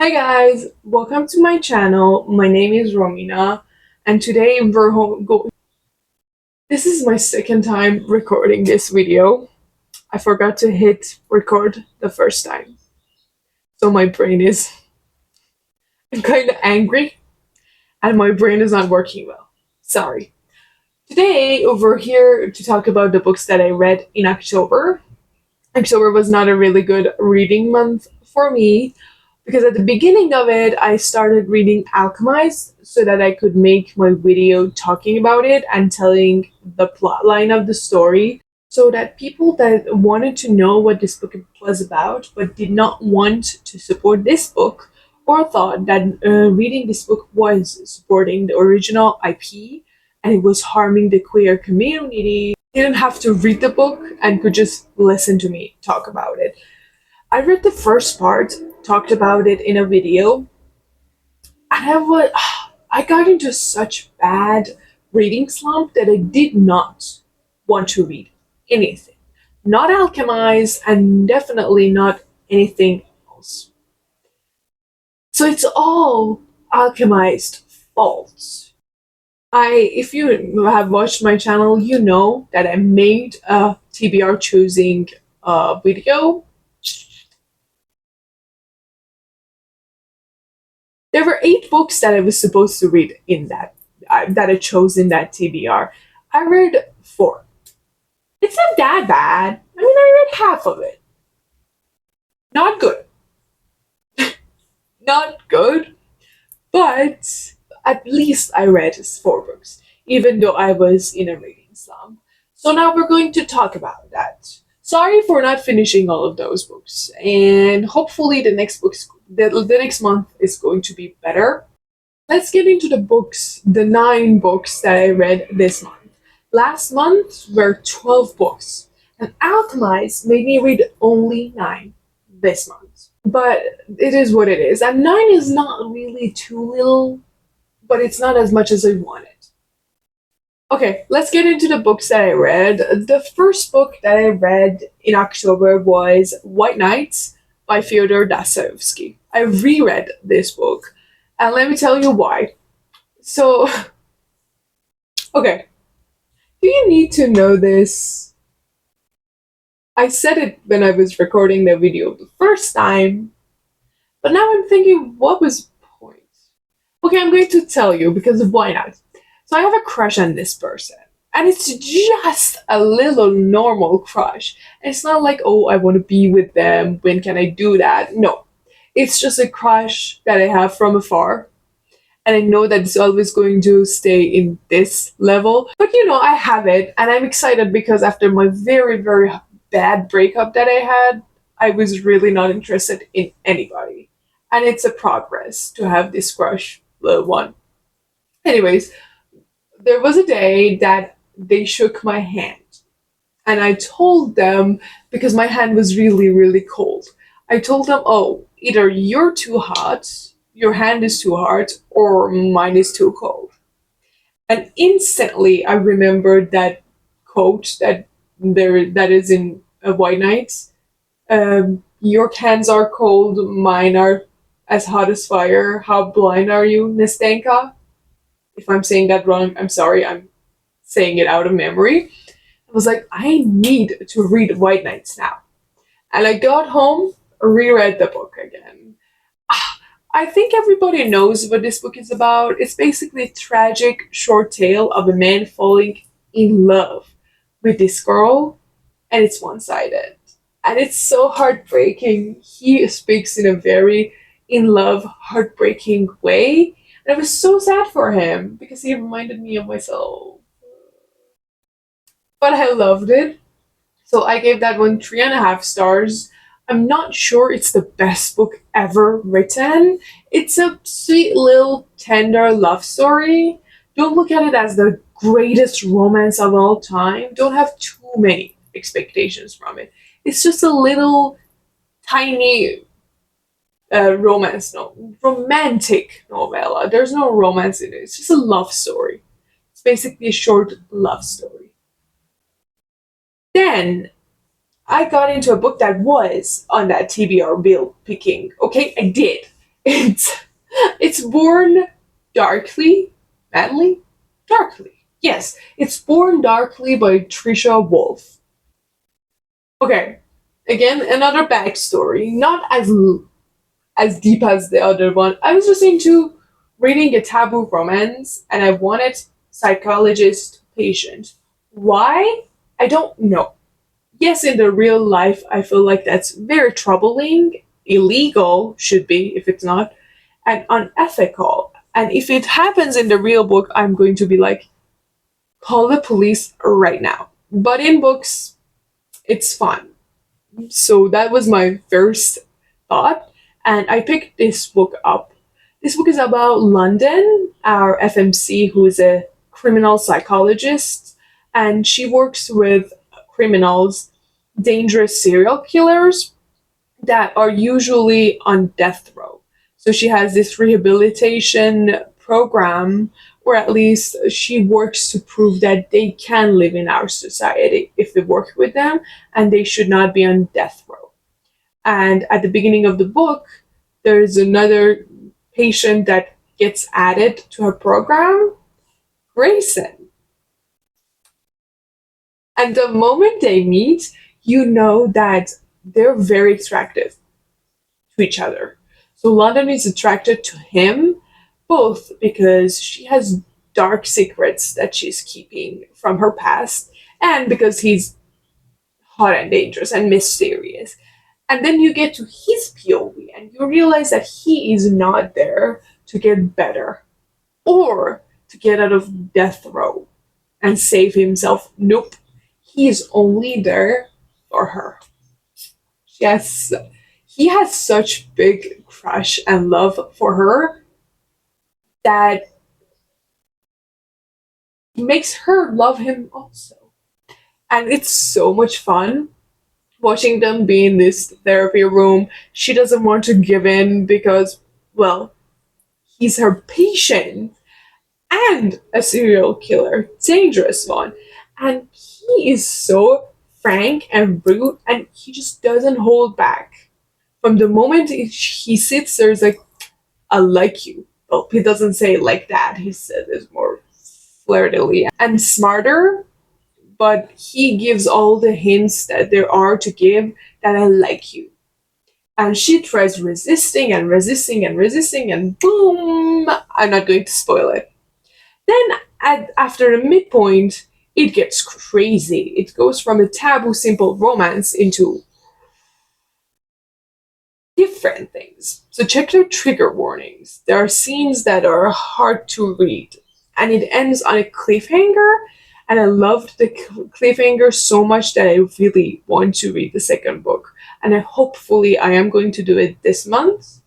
Hi guys, welcome to my channel. My name is Romina, and today This is my second time recording this video. I forgot to hit record the first time, so my brain is kind of angry, and my brain is not working well. Sorry. Today, we're here to talk about the books that I read in October. October was not a really good reading month for me because at the beginning of it, I started reading Alchemist so that I could make my video talking about it and telling the plot line of the story so that people that wanted to know what this book was about but did not want to support this book or thought that reading this book was supporting the original IP and it was harming the queer community didn't have to read the book and could just listen to me talk about it. I read the first part, talked about it in a video, and I got into such bad reading slump that I did not want to read anything. Not Alchemize and definitely not anything else. So it's all Alchemized fault. If you have watched my channel, you know that I made a TBR choosing video. There were 8 books that I was supposed to read in that I chose in that TBR. I read 4. It's not that bad. I mean, I read half of it. Not good. Not good, but at least I read 4 books, even though I was in a reading slump. So now we're going to talk about that. Sorry for not finishing all of those books, and hopefully the next month is going to be better. Let's get into the 9 books that I read this month. Last month were 12 books, and Alchemist made me read only 9 this month. But it is what it is, and 9 is not really too little, but it's not as much as I wanted. Okay, let's get into the books that I read. The first book that I read in October was White Nights by Fyodor Dostoevsky. I reread this book, and let me tell you why. So, okay, do you need to know this? I said it when I was recording the video the first time, but now I'm thinking, what was the point? Okay, I'm going to tell you because why not? So I have a crush on this person. And it's just a little normal crush. And it's not like, oh, I want to be with them. When can I do that? No. It's just a crush that I have from afar. And I know that it's always going to stay in this level. But I have it. And I'm excited because after my very, very bad breakup that I had, I was really not interested in anybody. And it's a progress to have this crush, little one. Anyways, there was a day that they shook my hand. And I told them, because my hand was really, really cold, I told them, oh, either you're too hot, your hand is too hot, or mine is too cold. And instantly I remembered that quote that is in White Nights. Your hands are cold, mine are as hot as fire. How blind are you, Nastenka? If I'm saying that wrong, I'm sorry. I'm saying it out of memory. I was like, I need to read White Nights now. And I got home, reread the book again. I think everybody knows what this book is about. It's basically a tragic short tale of a man falling in love with this girl, and it's one-sided. And it's so heartbreaking. He speaks in a very in love, heartbreaking way. And I was so sad for him because he reminded me of myself. But I loved it. So I gave that one 3.5 stars. I'm not sure it's the best book ever written. It's a sweet little tender love story. Don't look at it as the greatest romance of all time. Don't have too many expectations from it. It's just a little tiny romantic novella. There's no romance in it. It's just a love story. It's basically a short love story. Then I got into a book that was on that TBR bill picking. Okay, I did. It's it's born darkly, madly, darkly. Yes, it's born darkly by Trisha Wolfe. Okay, again another backstory, not as deep as the other one. I was just into reading a taboo romance, and I wanted psychologist patient. Why? I don't know. Yes, in the real life, I feel like that's very troubling, illegal, should be if it's not, and unethical. And if it happens in the real book, I'm going to be like, call the police right now. But in books, it's fun. So that was my first thought, and I picked this book up. This book is about London, our FMC, who is a criminal psychologist, and she works with criminals, dangerous serial killers that are usually on death row. So she has this rehabilitation program, or at least she works to prove that they can live in our society if we work with them, and they should not be on death row. And at the beginning of the book, there's another patient that gets added to her program, Grayson. And the moment they meet, you know that they're very attractive to each other. So London is attracted to him both because she has dark secrets that she's keeping from her past, and because he's hot and dangerous and mysterious. And then you get to his POV and you realize that he is not there to get better or to get out of death row and save himself. Nope. He is only there for her. Yes, he has such big crush and love for her that makes her love him also. And it's so much fun watching them be in this therapy room. She doesn't want to give in because, well, he's her patient and a serial killer, dangerous one. And he is so frank and rude, and he just doesn't hold back. From the moment he sits there, he's like, I like you. Well, he doesn't say it like that. He says it more flirtily and smarter, but he gives all the hints that there are to give that I like you. And she tries resisting and resisting and resisting, and boom! I'm not going to spoil it. Then, after the midpoint, it gets crazy. It goes from a taboo simple romance into different things. So, check the trigger warnings. There are scenes that are hard to read, and it ends on a cliffhanger. And I loved the cliffhanger so much that I really want to read the second book. And hopefully, I am going to do it this month.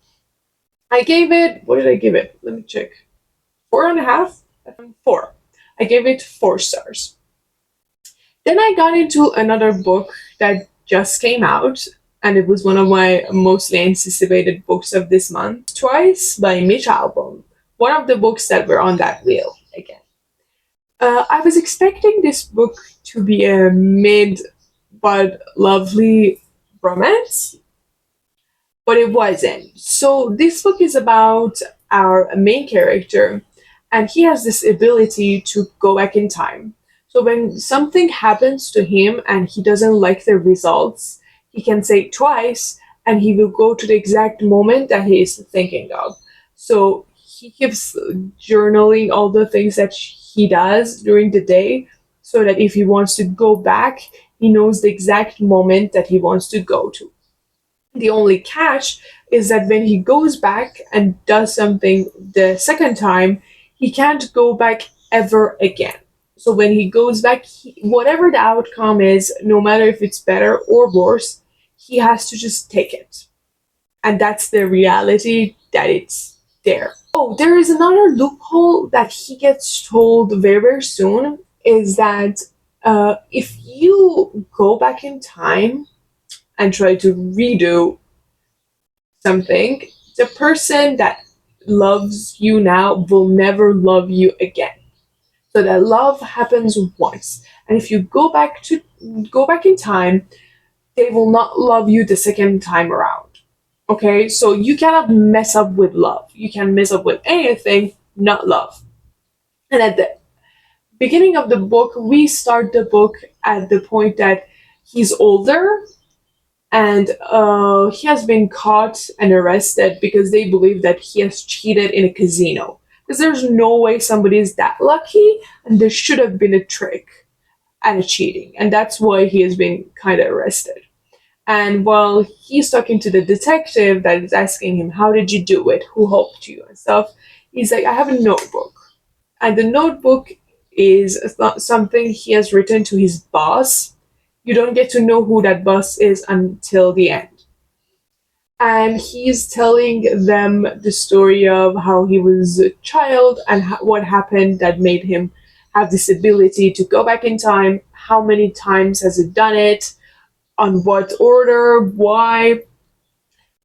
I gave it, what did I give it? Let me check. 4.5? 4. I gave it 4 stars. Then I got into another book that just came out, and it was one of my mostly anticipated books of this month. Twice by Mitch Albom, one of the books that were on that wheel again. I was expecting this book to be a mid but lovely romance, but it wasn't. So this book is about our main character, and he has this ability to go back in time. So when something happens to him and he doesn't like the results, he can say it twice, and he will go to the exact moment that he is thinking of. So he keeps journaling all the things that he does during the day, so that if he wants to go back, he knows the exact moment that he wants to go to. The only catch is that when he goes back and does something the second time, he can't go back ever again. So when he goes back, whatever the outcome is, no matter if it's better or worse, he has to just take it. And that's the reality that it's there. Oh, there is another loophole that he gets told very, very soon, is that if you go back in time and try to redo something, the person that loves you now will never love you again. So that love happens once. And if you go back in time, they will not love you the second time around. Okay, so you cannot mess up with love. You can mess up with anything, not love. And at the beginning of the book, we start the book at the point that he's older and he has been caught and arrested because they believe that he has cheated in a casino. Because there's no way somebody is that lucky, and there should have been a trick and a cheating, and that's why he has been kind of arrested. And while he's talking to the detective that is asking him, "How did you do it? Who helped you?" and stuff, he's like, "I have a notebook." And the notebook is something he has written to his boss. You don't get to know who that boss is until the end. And he's telling them the story of how he was a child and what happened that made him have this ability to go back in time. How many times has it done it? On what order? Why?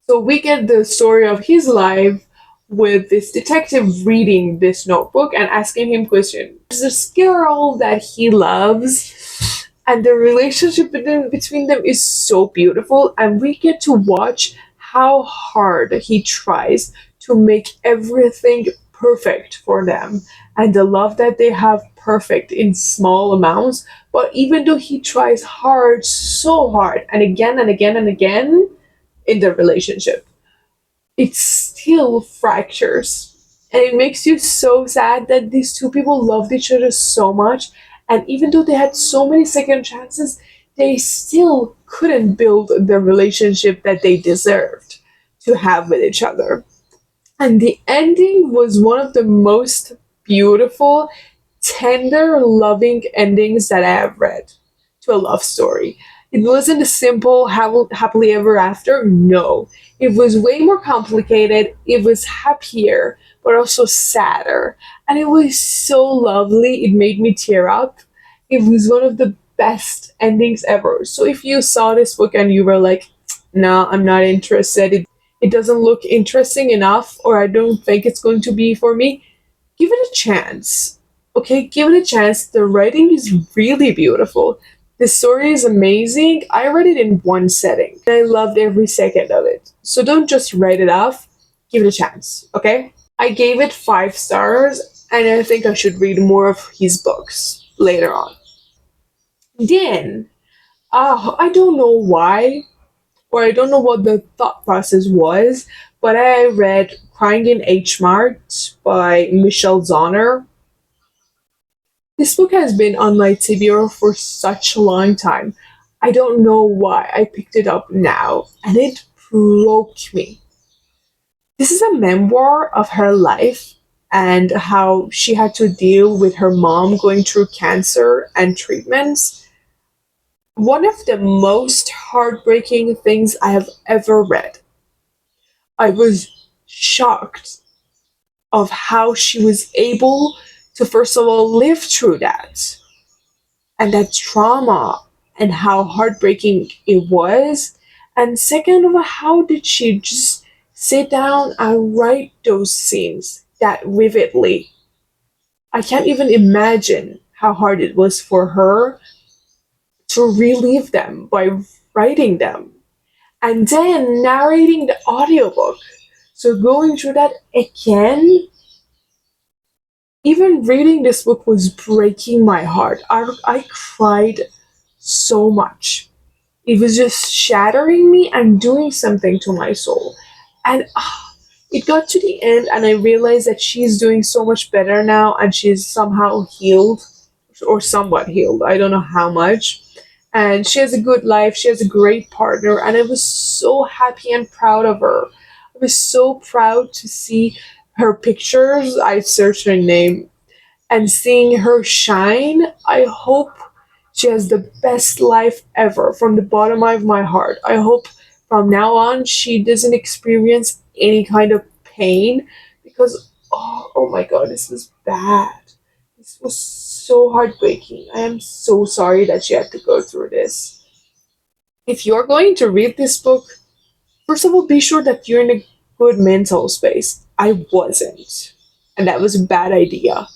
So we get the story of his life with this detective reading this notebook and asking him questions. There's this girl that he loves, and the relationship between them is so beautiful, and we get to watch how hard he tries to make everything perfect for them, and the love that they have perfect in small amounts. But even though he tries hard, so hard, and again and again and again in the relationship, it still fractures. And it makes you so sad that these two people loved each other so much, and even though they had so many second chances, they still couldn't build the relationship that they deserved to have with each other. And the ending was one of the most beautiful, tender, loving endings that I have read to a love story. It wasn't a simple happily ever after. No. It was way more complicated. It was happier, but also sadder. And it was so lovely. It made me tear up. It was one of the best endings ever. So if you saw this book and you were like, no, I'm not interested, it doesn't look interesting enough, or I don't think it's going to be for me, give it a chance. Okay, give it a chance. The writing is really beautiful. The story is amazing. I read it in one setting. I loved every second of it. So don't just write it off. Give it a chance, okay? I gave it 5 stars, and I think I should read more of his books later on. Then, I don't know why, or I don't know what the thought process was, but I read Crying in H Mart by Michelle Zauner. This book has been on my TBR for such a long time. I don't know why I picked it up now, and it broke me. This is a memoir of her life and how she had to deal with her mom going through cancer and treatments. One of the most heartbreaking things I have ever read. I was shocked of how she was able to, first of all, live through that and that trauma and how heartbreaking it was. And second of all, how did she just sit down and write those scenes that vividly? I can't even imagine how hard it was for her to relive them by writing them and then narrating the audiobook. So going through that again, even reading this book was breaking my heart. I cried so much. It was just shattering me and doing something to my soul. And it got to the end, and I realized that she's doing so much better now, and she's somehow healed, or somewhat healed. I don't know how much. And she has a good life. She has a great partner, and I was so happy and proud of her. I was so proud to see her pictures. I searched her name and seeing her shine. I hope she has the best life ever from the bottom of my heart. I hope from now on she doesn't experience any kind of pain because, oh my god, this was bad. This was so heartbreaking. I am so sorry that she had to go through this. If you're going to read this book, first of all, be sure that you're in a good mental space. I wasn't. And that was a bad idea.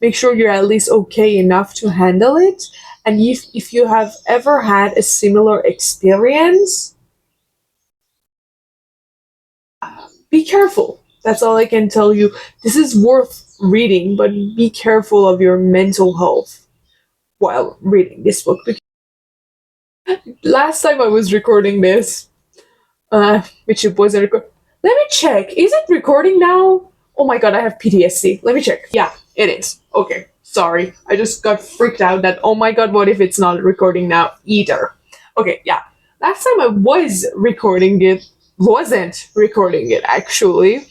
Make sure you're at least okay enough to handle it. And if you have ever had a similar experience, be careful. That's all I can tell you. This is worth reading, but be careful of your mental health while reading this book. Because last time I was recording this, which it wasn't record. Let me check. Is it recording now? Oh my god, I have PTSD. Let me check. Yeah, it is. Okay, sorry. I just got freaked out that, oh my god, what if it's not recording now either? Okay, yeah. Last time I wasn't recording it actually.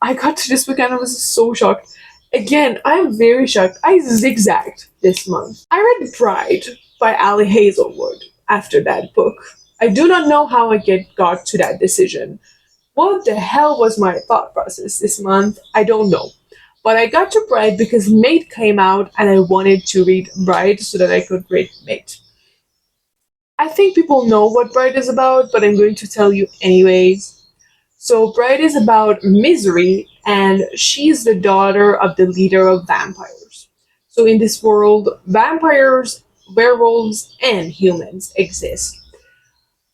I got to this book and I was so shocked. Again, I'm very shocked. I zigzagged this month. I read Bride by Ali Hazelwood after that book. I do not know how got to that decision. What the hell was my thought process this month? I don't know. But I got to Bride because Mate came out and I wanted to read Bride so that I could read Mate. I think people know what Bride is about, but I'm going to tell you anyways. So Bride is about Misery, and she's the daughter of the leader of vampires. So in this world, vampires, werewolves, and humans exist.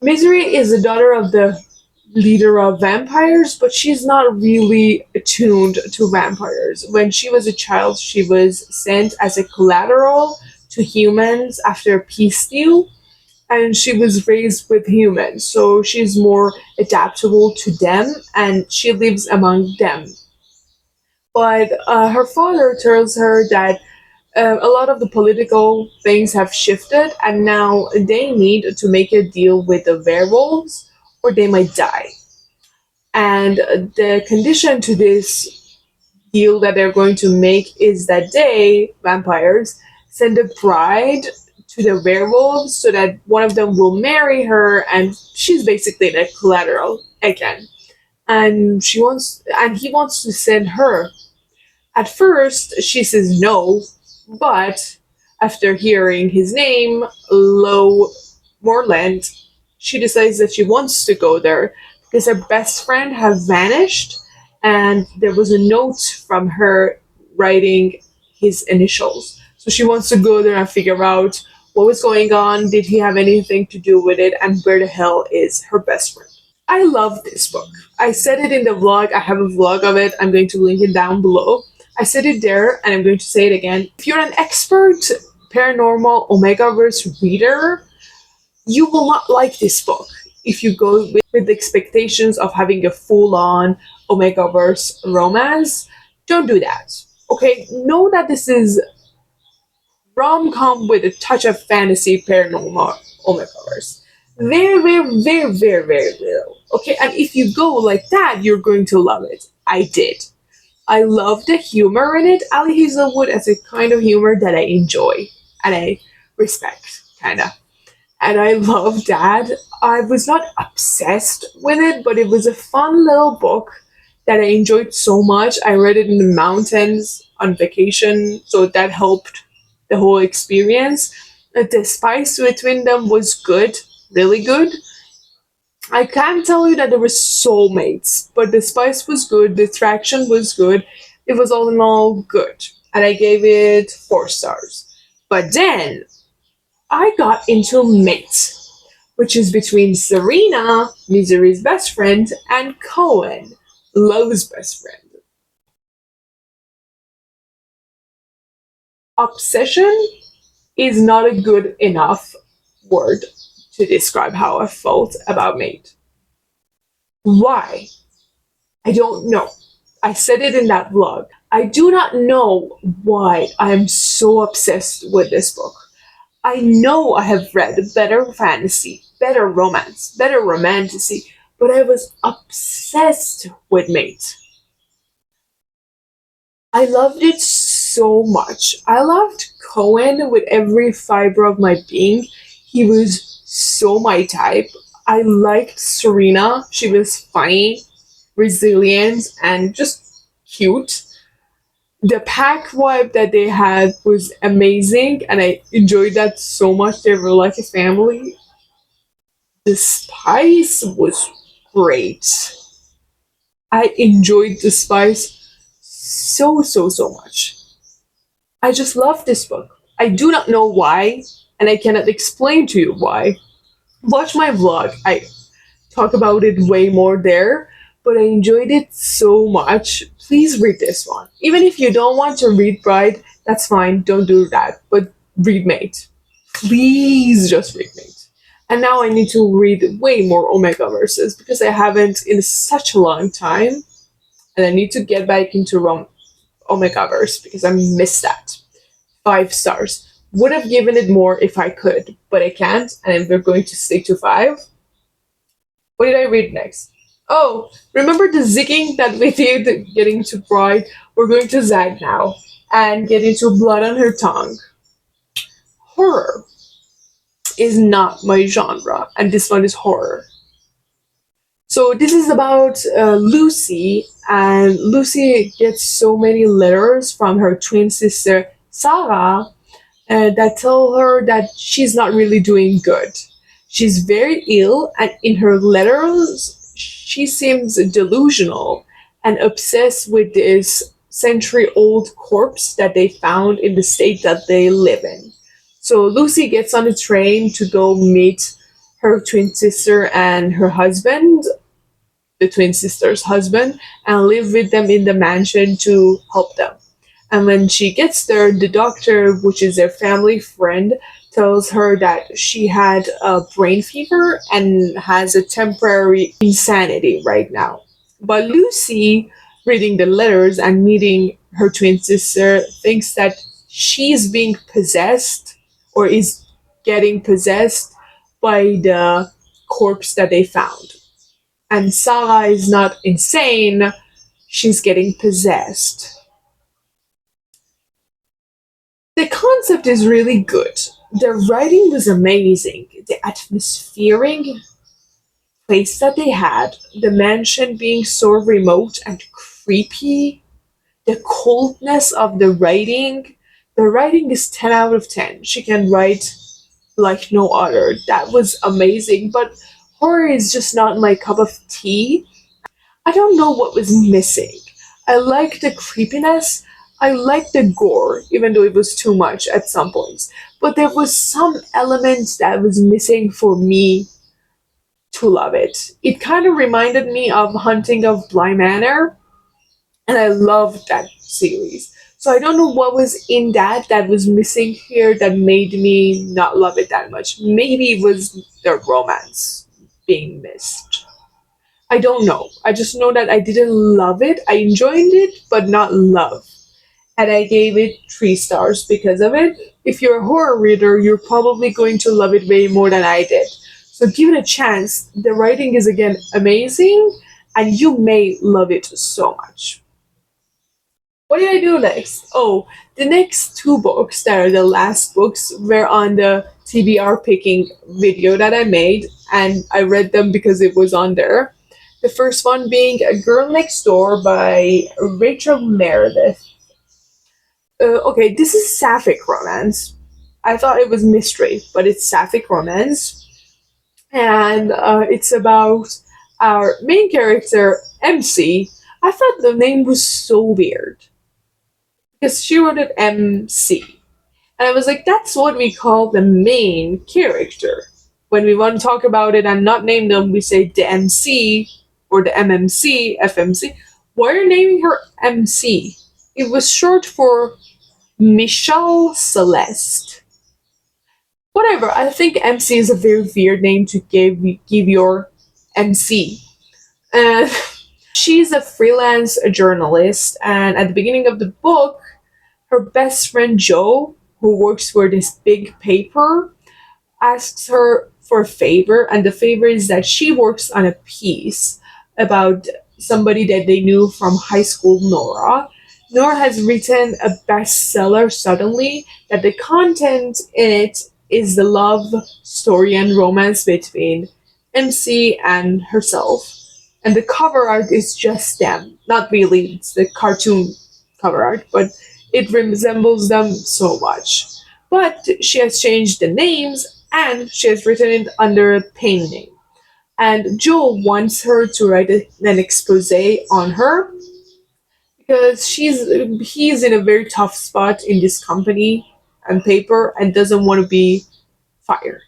Misery is the daughter of the leader of vampires, but she's not really attuned to vampires. When she was a child, she was sent as a collateral to humans after a peace deal, and she was raised with humans, so she's more adaptable to them and she lives among them. But her father tells her that a lot of the political things have shifted and now they need to make a deal with the werewolves or they might die. And the condition to this deal that they're going to make is that they, vampires, send a bride to the werewolves so that one of them will marry her and she's basically the collateral again. And he wants to send her. At first she says no, but after hearing his name, Lo Morland, she decides that she wants to go there because her best friend has vanished and there was a note from her writing his initials. So she wants to go there and figure out what was going on, did he have anything to do with it, and where the hell is her best friend. I love this book. I said it in the vlog, I have a vlog of it, I'm going to link it down below. I said it there and I'm going to say it again. If you're an expert paranormal Omegaverse reader, you will not like this book if you go with the expectations of having a full-on Omegaverse romance. Don't do that. Okay, know that this is rom-com with a touch of fantasy paranormal Omegaverse. Very, very, very, very, very little. Okay, and if you go like that, you're going to love it. I did. I love the humor in it. Ali Hazelwood has a kind of humor that I enjoy and I respect, kinda. And I love that. I was not obsessed with it, but it was a fun little book that I enjoyed so much. I read it in the mountains on vacation, so that helped the whole experience. The spice between them was good, really good. I can't tell you that there were soulmates, but the spice was good, the attraction was good. It was all in all good. And I gave it 4 stars. But then I got into Mate, which is between Serena, Misery's best friend, and Cohen, Love's best friend. Obsession is not a good enough word to describe how I felt about Mate. Why? I don't know. I said it in that vlog. I do not know why I am so obsessed with this book. I know I have read better fantasy, better romance, better romantasy, but I was obsessed with Mate. I loved it so much. I loved Cohen with every fiber of my being. He was so my type. I liked Serena. She was funny, resilient, and just cute. The pack vibe that they had was amazing, and I enjoyed that so much. They were like a family. The spice was great. I enjoyed the spice so, so, so much. I just love this book. I do not know why, and I cannot explain to you why. Watch my vlog. I talk about it way more there. but I enjoyed it so much. Please read this one. Even if you don't want to read Bride, that's fine. Don't do that. But read Mate. Please just read Mate. And now I need to read way more Omega verses because I haven't in such a long time. And I need to get back into Omega verse because I missed that. 5 stars. Would have given it more if I could, but I can't, and we're going to stick to 5. What did I read next? Oh, remember the zigging that we did getting to Bride? We're going to zag now and get into Blood on Her Tongue. Horror is not my genre, and this one is horror. So this is about Lucy, and Lucy gets so many letters from her twin sister Sarah that tell her that she's not really doing good. She's very ill, and in her letters, she seems delusional and obsessed with this century old corpse that they found in the state that they live in. So Lucy gets on a train to go meet her twin sister and her husband, the twin sister's husband, and live with them in the mansion to help them. And when she gets there, the doctor, which is their family friend, tells her that she had a brain fever and has a temporary insanity right now. But Lucy, reading the letters and meeting her twin sister, thinks that she's being possessed or is getting possessed by the corpse that they found. And Sarah is not insane, she's getting possessed. The concept is really good. The writing was amazing. The atmospheric place that they had, the mansion being so remote and creepy, the coldness of the writing. The writing is 10 out of 10. She can write like no other. That was amazing, but horror is just not my cup of tea. I don't know what was missing. I like the creepiness. I like the gore, even though it was too much at some points. But there was some elements that was missing for me to love it. It kind of reminded me of Hunting of Bly Manor, and I loved that series. So I don't know what was in that was missing here that made me not love it that much. Maybe it was the romance being missed. I don't know. I just know that I didn't love it. I enjoyed it, but not love. And I gave it 3 stars because of it. If you're a horror reader, you're probably going to love it way more than I did. So give it a chance. The writing is again amazing, and you may love it so much. What did I do next? Oh, the next 2 books that are the last books were on the TBR picking video that I made, and I read them because it was on there. The first one being A Girl Next Door by Rachel Meredith. Okay, this is sapphic romance. I thought it was mystery, but it's sapphic romance. And it's about our main character, MC. I thought the name was so weird because she wrote it MC. And I was like, that's what we call the main character. When we want to talk about it and not name them, we say the MC or the MMC, FMC. Why are you naming her MC? It was short for Michelle Celeste. Whatever, I think MC is a very weird name to give your MC. And she's a freelance journalist, and at the beginning of the book, her best friend Joe, who works for this big paper, asks her for a favor, and the favor is that she works on a piece about somebody that they knew from high school, Nora. Nora has written a bestseller suddenly that the content in it is the love story and romance between MC and herself. And the cover art is just them. Not really, it's the cartoon cover art, but it resembles them so much. But she has changed the names and she has written it under a pen name. And Joe wants her to write an expose on her because he's in a very tough spot in this company and paper and doesn't want to be fired.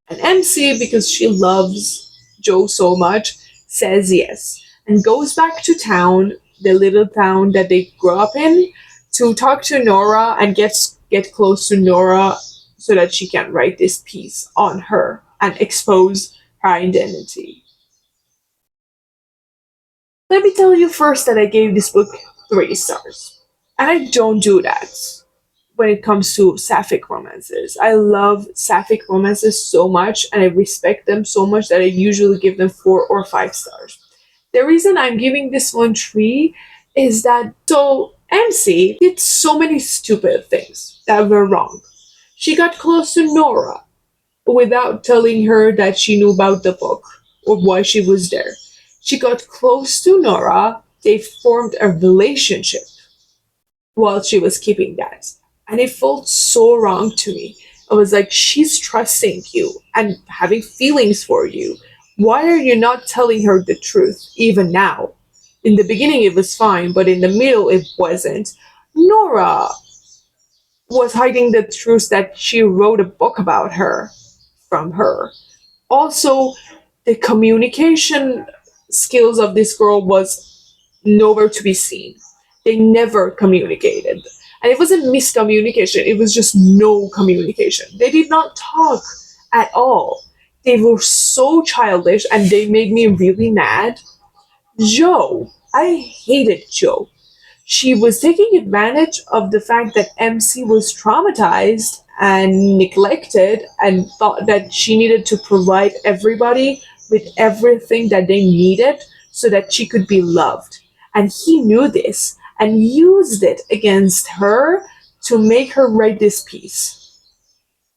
And MC, because she loves Joe so much, says yes, and goes back to town, the little town that they grew up in, to talk to Nora and get close to Nora so that she can write this piece on her and expose her identity. Let me tell you first that I gave this book 3 stars. And I don't do that when it comes to sapphic romances. I love sapphic romances so much and I respect them so much that I usually give them 4 or 5 stars. The reason I'm giving this one 3 is that so MC did so many stupid things that were wrong. She got close to Nora without telling her that she knew about the book or why she was there. She got close to Nora. They formed a relationship while she was keeping that. And it felt so wrong to me. I was like, she's trusting you and having feelings for you. Why are you not telling her the truth, even now? In the beginning, it was fine, but in the middle, it wasn't. Nora was hiding the truth that she wrote a book about her from her. Also, the communication skills of this girl was nowhere to be seen. They never communicated. And it wasn't miscommunication, it was just no communication. They did not talk at all. They were so childish and they made me really mad. Joe, I hated Joe. She was taking advantage of the fact that MC was traumatized and neglected and thought that she needed to provide everybody with everything that they needed so that she could be loved. And he knew this and used it against her to make her write this piece.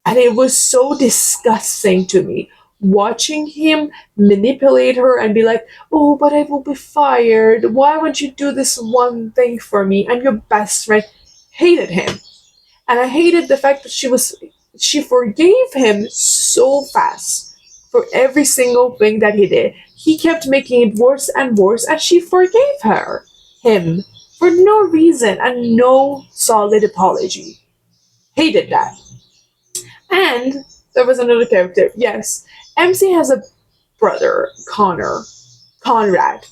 And it was so disgusting to me watching him manipulate her and be like, oh, but I will be fired. Why won't you do this one thing for me? I'm your best friend. Hated him. And I hated the fact that she forgave him so fast for every single thing that he did. He kept making it worse and worse, and she forgave him for no reason and no solid apology. Hated that. And there was another character. Yes, MC has a brother, Conrad.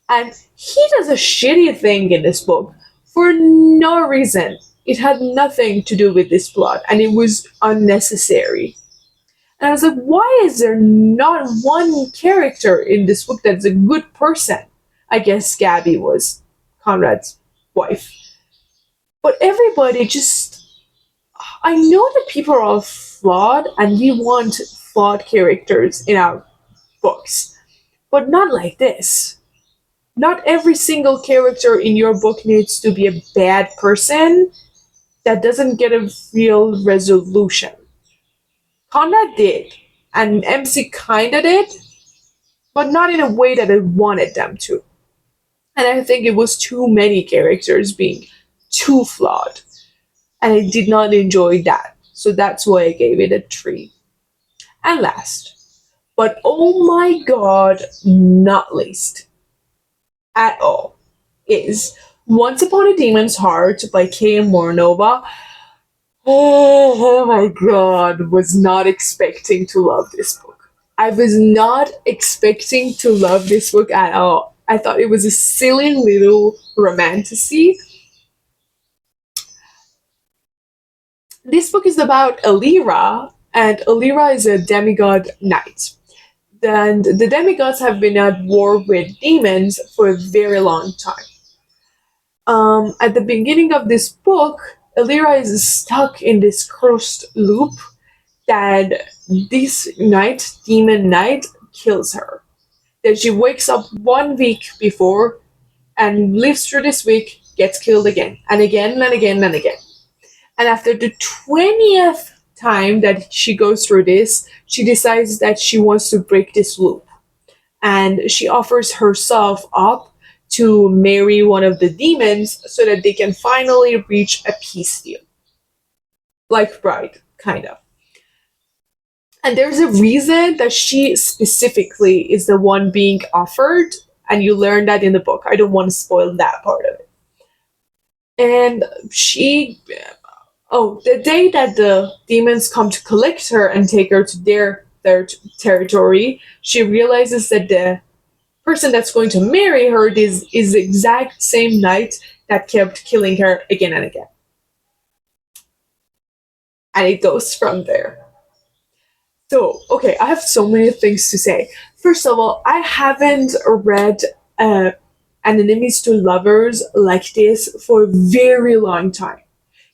And he does a shitty thing in this book for no reason. It had nothing to do with this plot, and it was unnecessary. And I was like, why is there not one character in this book that's a good person? I guess Gabby was Conrad's wife. But everybody just. I know that people are all flawed, and we want flawed characters in our books, but not like this. Not every single character in your book needs to be a bad person that doesn't get a real resolution. Conrad did, and MC kinda did, but not in a way that I wanted them to. And I think it was too many characters being too flawed, and I did not enjoy that. So that's why I gave it a 3. And last, but oh my god, not least at all, is Once Upon a Demon's Heart by K.M. Moronova. Oh my god, was not expecting to love this book. I was not expecting to love this book at all. I thought it was a silly little romantasy. This book is about Alira, and Alira is a demigod knight. And the demigods have been at war with demons for a very long time. At the beginning of this book, Alira is stuck in this cursed loop that this demon knight, kills her. Then she wakes up 1 week before and lives through this week, gets killed again, and again, and again, and again. And after the 20th time that she goes through this, she decides that she wants to break this loop. And she offers herself up to marry one of the demons so that they can finally reach a peace deal. Like Bride, kind of. And there's a reason that she specifically is the one being offered, and you learn that in the book. I don't want to spoil that part of it. And the day that the demons come to collect her and take her to their territory, she realizes that the person that's going to marry her is the exact same knight that kept killing her again and again. And it goes from there. So, okay, I have so many things to say. First of all, I haven't read uh, an enemies to lovers like this for a very long time.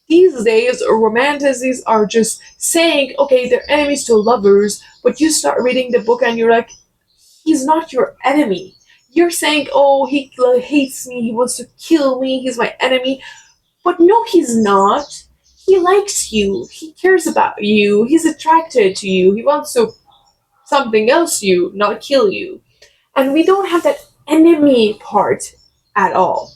These days, romanticists are just saying, okay, they're enemies to lovers, but you start reading the book and you're like, he's not your enemy. You're saying, oh, he hates me, he wants to kill me, he's my enemy. But no, he's not. He likes you, he cares about you, he's attracted to you, he wants to something else you, not kill you. And we don't have that enemy part at all.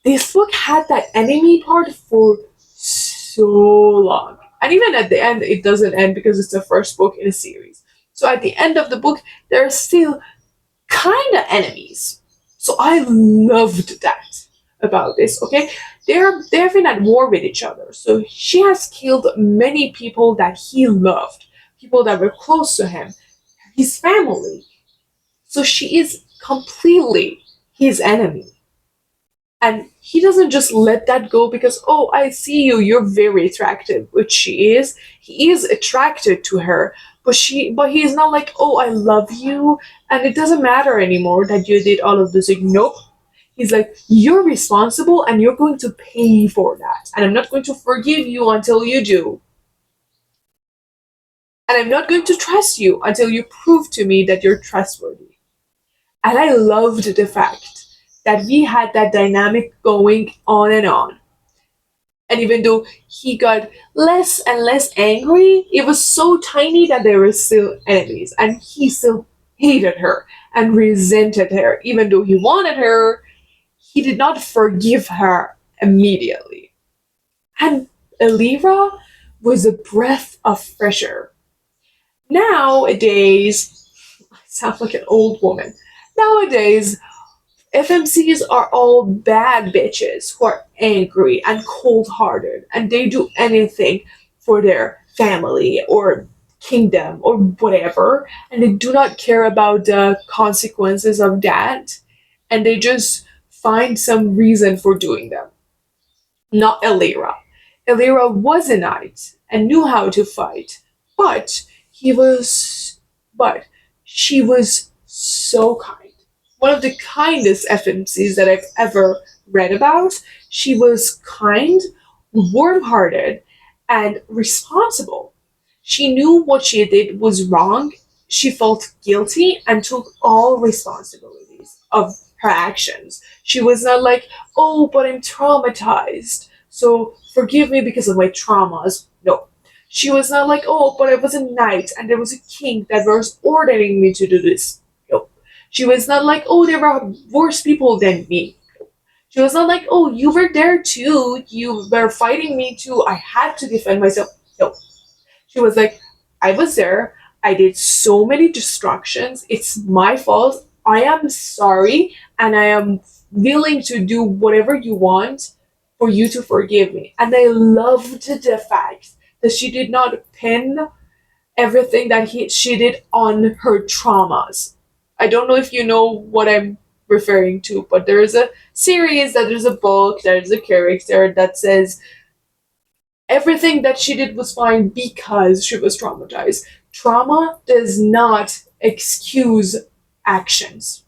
This book had that enemy part for so long. And even at the end, it doesn't end because it's the first book in a series. So at the end of the book, there are still kind of enemies. So I loved that about this, okay? They've been at war with each other. So she has killed many people that he loved, people that were close to him, his family. So she is completely his enemy. And he doesn't just let that go because, oh, I see you, you're very attractive, which she is. He is attracted to her, but he is not like, oh, I love you, and it doesn't matter anymore that you did all of this. Like, nope. He's like, you're responsible and you're going to pay for that. And I'm not going to forgive you until you do. And I'm not going to trust you until you prove to me that you're trustworthy. And I loved the fact that we had that dynamic going on and on. And even though he got less and less angry, it was so tiny that they were still enemies. And he still hated her and resented her. Even though he wanted her, he did not forgive her immediately. And Elira was a breath of fresh air. Nowadays, I sound like an old woman. Nowadays, FMCs are all bad bitches who are angry and cold hearted and they do anything for their family or kingdom or whatever, and they do not care about the consequences of that, and they just find some reason for doing them. Not Elira. Elira was a knight and knew how to fight, but he was but she was so kind, one of the kindest FMCs that I've ever read about. She was kind, warm hearted, and responsible. She knew what she did was wrong. She felt guilty and took all responsibilities of her actions. She was not like, oh, but I'm traumatized, so forgive me because of my traumas. No. She was not like, oh, but I was a knight and there was a king that was ordering me to do this. No. She was not like, oh, there were worse people than me. She was not like, oh, you were there too. You were fighting me too. I had to defend myself. No. She was like, I was there. I did so many destructions. It's my fault. I am sorry. And I am willing to do whatever you want for you to forgive me. And I loved the fact that she did not pin everything that she did on her traumas. I don't know if you know what I'm referring to, but there's a series, that there's a book, there's a character that says everything that she did was fine because she was traumatized. Trauma does not excuse actions.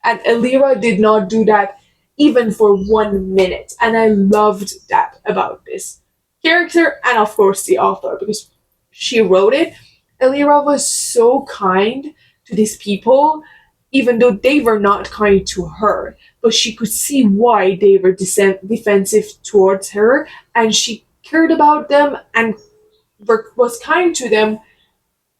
And Elira did not do that even for 1 minute. And I loved that about this character and, of course, the author, because she wrote it. Elira was so kind to these people, even though they were not kind to her. But she could see why they were defensive towards her, and she cared about them and was kind to them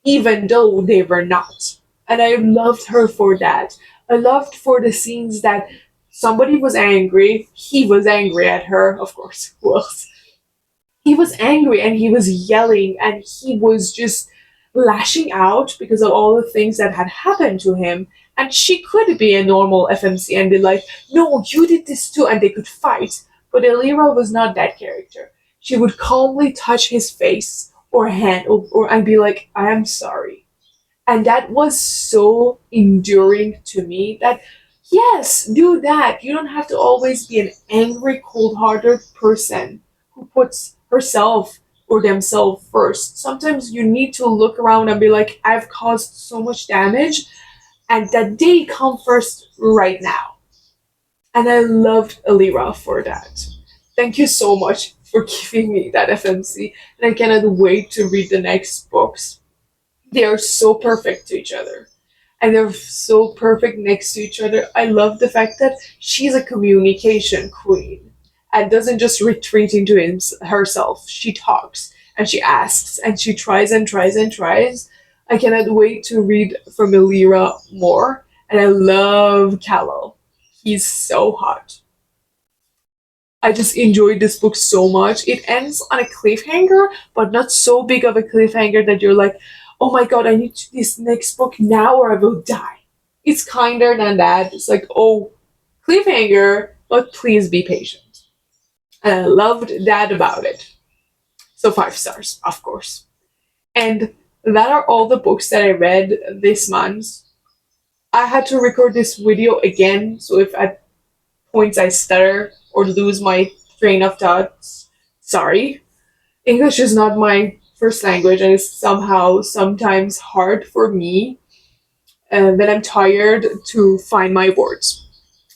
even though they were not. And I loved her for that. I loved for the scenes that somebody was angry, he was angry at her, of course, who else? He was angry and he was yelling and he was just lashing out because of all the things that had happened to him. And she could be a normal FMC and be like, no, you did this too, and they could fight. But Elira was not that character. She would calmly touch his face or hand or and be like, I am sorry. And that was so enduring to me that yes, do that. You don't have to always be an angry, cold-hearted person who puts herself or themselves first. Sometimes you need to look around and be like, I've caused so much damage, and that they come first right now. And I loved Alira for that. Thank you so much for giving me that FMC, and I cannot wait to read the next books. They are so perfect to each other. And they're so perfect next to each other. I love the fact that she's a communication queen and doesn't just retreat into herself. She talks and she asks and she tries and tries and tries. I cannot wait to read from Elira more. And I love Kallel. He's so hot. I just enjoyed this book so much. It ends on a cliffhanger, but not so big of a cliffhanger that you're like, oh my god, I need this next book now or I will die. It's kinder than that. It's like, oh, cliffhanger, but please be patient. And I loved that about it. So 5 stars, of course. And that are all the books that I read this month. I had to record this video again, so if at points I stutter or lose my train of thoughts, sorry. English is not my first language and it's somehow sometimes hard for me when I'm tired to find my words.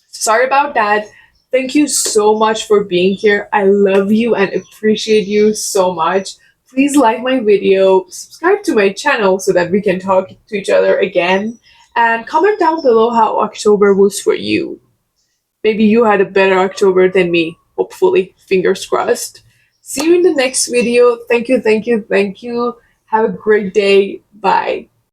Sorry about that. Thank you so much for being here. I love you and appreciate you so much. Please like my video, subscribe to my channel so that we can talk to each other again, and comment down below how October was for you. Maybe you had a better October than me, hopefully. Fingers crossed. See you in the next video. Thank you, thank you, thank you. Have a great day. Bye.